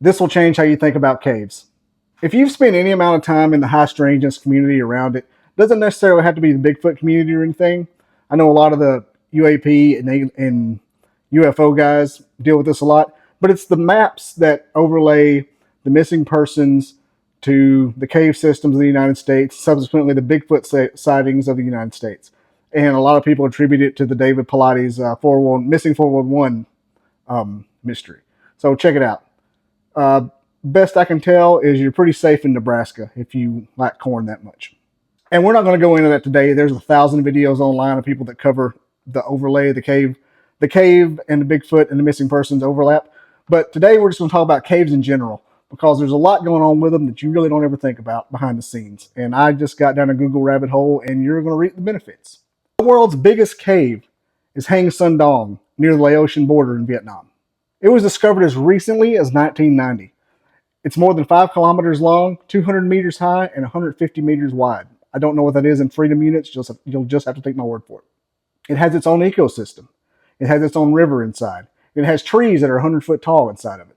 This will change how you think about caves. If you've spent any amount of time in the high strangeness community around it, doesn't necessarily have to be the Bigfoot community or anything. I know a lot of the UAP and UFO guys deal with this a lot, but it's the maps that overlay the missing persons to the cave systems of the United States, subsequently the Bigfoot sightings of the United States. And a lot of people attribute it to the David Pilates missing 411 mystery. So check it out. Best I can tell is you're pretty safe in Nebraska if you like corn that much. And we're not going to go into that today. There's 1,000 videos online of people that cover the overlay, the cave and the Bigfoot and the missing persons overlap. But today we're just going to talk about caves in general because there's a lot going on with them that you really don't ever think about behind the scenes. And I just got down a Google rabbit hole and you're going to reap the benefits. The world's biggest cave is Hang Son Doong near the Laotian border in Vietnam. It was discovered as recently as 1990. It's more than 5 kilometers long, 200 meters high, and 150 meters wide. I don't know what that is in freedom units. You'll just have to take my word for it. It has its own ecosystem. It has its own river inside. It has trees that are 100 foot tall inside of it.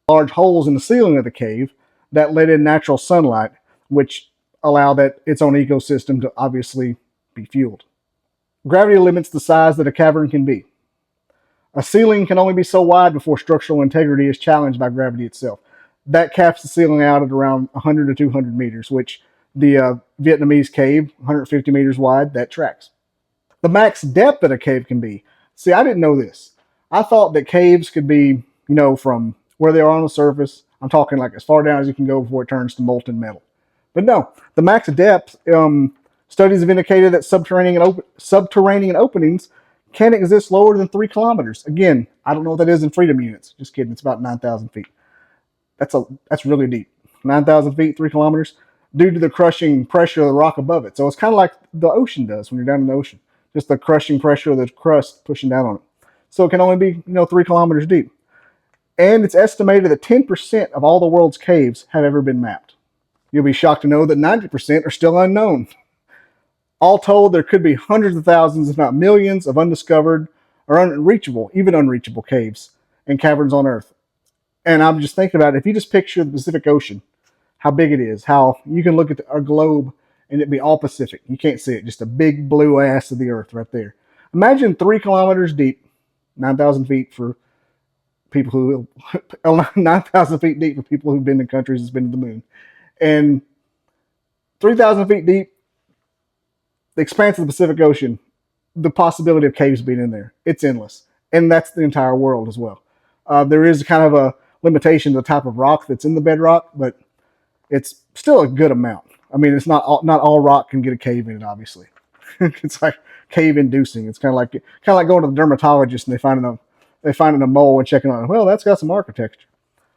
Large holes in the ceiling of the cave that let in natural sunlight, which allow its own ecosystem to obviously be fueled. Gravity limits the size that a cavern can be. A ceiling can only be so wide before structural integrity is challenged by gravity itself. That caps the ceiling out at around 100 to 200 meters, which the Vietnamese cave, 150 meters wide, that tracks. The max depth that a cave can be. See, I didn't know this. I thought that caves could be, from where they are on the surface. I'm talking like as far down as you can go before it turns to molten metal. But no, the max depth, studies have indicated that subterranean openings can exist lower than 3 kilometers. Again, I don't know what that is in freedom units. Just kidding, it's about 9,000 feet. That's really deep. 9,000 feet, 3 kilometers, due to the crushing pressure of the rock above it. So it's kind of like the ocean does when you're down in the ocean. Just the crushing pressure of the crust pushing down on it. So it can only be, 3 kilometers deep. And it's estimated that 10% of all the world's caves have ever been mapped. You'll be shocked to know that 90% are still unknown. All told, there could be hundreds of thousands, if not millions, of undiscovered or even unreachable caves and caverns on Earth. And I'm just thinking about it. If you just picture the Pacific Ocean, how big it is, how you can look at our globe and it'd be all Pacific. You can't see it, just a big blue ass of the Earth right there. Imagine 3 kilometers deep, 9,000 feet for people who, 9,000 feet deep for people who've been in countries that's been to the moon. And 3,000 feet deep, the expanse of the Pacific Ocean, the possibility of caves being in there, it's endless. And that's the entire world as well. There is kind of a limitation to the type of rock that's in the bedrock, but it's still a good amount. I mean, it's not all rock can get a cave in it, obviously. It's like cave inducing. It's kind of like going to the dermatologist and they finding a mole and checking on it. Well, that's got some architecture.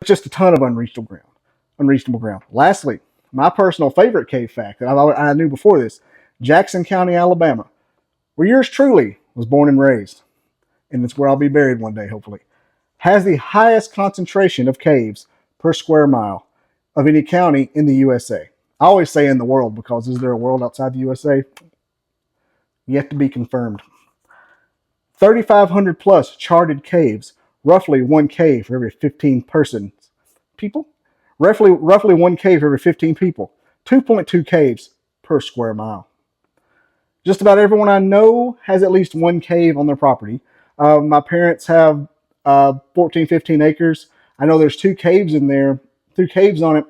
It's just a ton of unreachable ground. Lastly, my personal favorite cave fact that I knew before this: Jackson County, Alabama, where yours truly was born and raised, and it's where I'll be buried one day, hopefully, has the highest concentration of caves per square mile of any county in the USA. I always say in the world because is there a world outside the USA? Yet to be confirmed. 3,500 plus charted caves, roughly 1 cave for every 15 people. Roughly 1 cave for every 15 people. 2.2 caves per square mile. Just about everyone I know has at least 1 cave on their property. My parents have 14, 15 acres. I know there's 2 caves in there, 2 caves on it.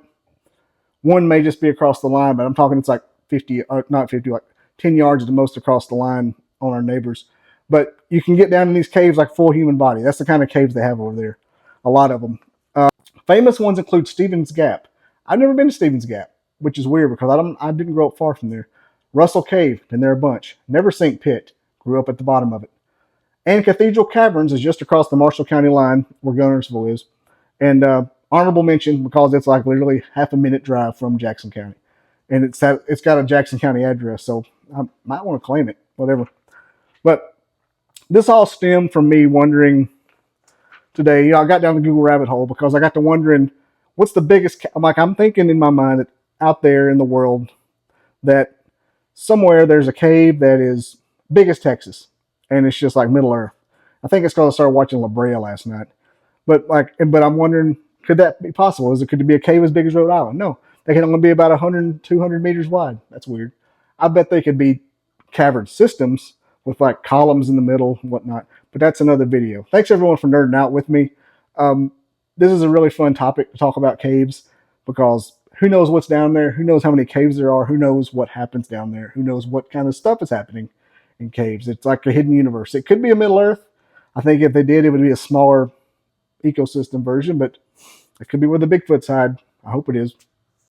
One may just be across the line, but I'm talking it's like 10 yards at the most across the line on our neighbors. But you can get down in these caves like full human body. That's the kind of caves they have over there. A lot of them. Famous ones include Stevens Gap. I've never been to Stevens Gap, which is weird because I didn't grow up far from there. Russell Cave, been there a bunch. Neversink Pit, grew up at the bottom of it. And Cathedral Caverns is just across the Marshall County line where Gunnersville is. And honorable mention because it's like literally half a minute drive from Jackson County. And it's got a Jackson County address, so I might want to claim it, whatever. But this all stemmed from me wondering today. I got down the Google rabbit hole because I got to wondering what's the biggest. I'm thinking in my mind that out there in the world that somewhere there's a cave that is big as Texas, and it's just like Middle Earth. I think it's because I started watching La Brea last night. But I'm wondering Could that be possible? Could it be a cave as big as Rhode Island? No, they can only be about 100, 200 meters wide. That's weird. I bet they could be cavern systems with like columns in the middle and whatnot. But that's another video. Thanks everyone for nerding out with me. Um, this is a really fun topic to talk about caves because who knows what's down there? Who knows how many caves there are? Who knows what happens down there? Who knows what kind of stuff is happening in caves? It's like a hidden universe. It could be a Middle Earth. I think if they did, it would be a smaller ecosystem version, but it could be where the Bigfoot's hide. I hope it is.